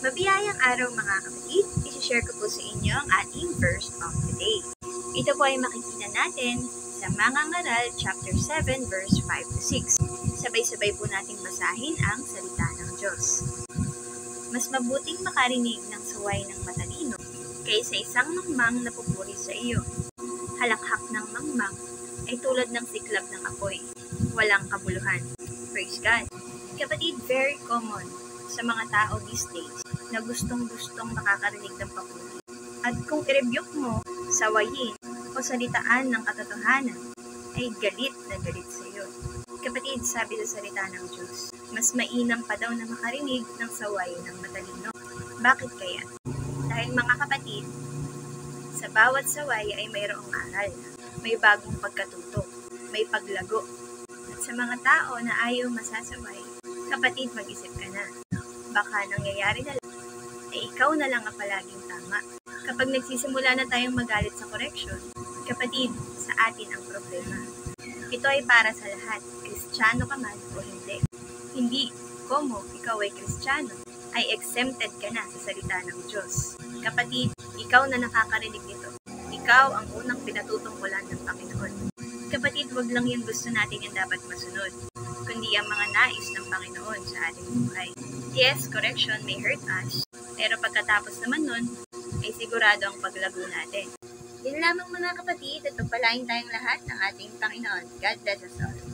Mabiyayang araw mga kapatid, isi-share ko po sa inyo ang ating verse of the day. Ito po ay makikita natin sa Mga Ngaral chapter 7 verse 5 to 6. Sabay-sabay po nating basahin ang salita ng Diyos. Mas mabuting makarinig ng suway ng matalino kaysa isang mangmang na pupuri sa iyo. Halakhak ng mangmang ay tulad ng siklab ng apoy, walang kabuluhan. Praise God! Kapatid, very common sa mga tao these days na gustong-gustong makakarinig ng papuri. At kung i-rebuke mo, sawayin, o salitaan ng katotohanan, ay galit na galit sa iyo. Kapatid, sabi sa salita ng Diyos, mas mainam pa daw na makarinig ng saway ng matalino. Bakit kaya? Dahil mga kapatid, sa bawat saway ay mayroong aral, may bagong pagkatuto, may paglago. At sa mga tao na ayaw masasaway, kapatid, mag-isip ka na. Baka nangyayari na lang, ay ikaw na lang ang palaging tama. Kapag nagsisimula na tayong magalit sa correction, kapatid, sa atin ang problema. Ito ay para sa lahat, Kristiyano ka man o hindi. Hindi, como ikaw ay Kristiyano, ay exempted ka na sa salita ng Diyos. Kapatid, ikaw na nakakarinig nito. Ikaw ang unang pinatutungkulan ng Panginoon. Kapatid, wag lang yung gusto natin yung dapat masunod, kundi ang mga nais ng Panginoon sa ating buhay. Yes, correction may hurt us, pero pagkatapos naman nun, ay sigurado ang paglago natin. Yun lamang mga kapatid at pagpalain tayong lahat ng ating Panginoon. God bless us all.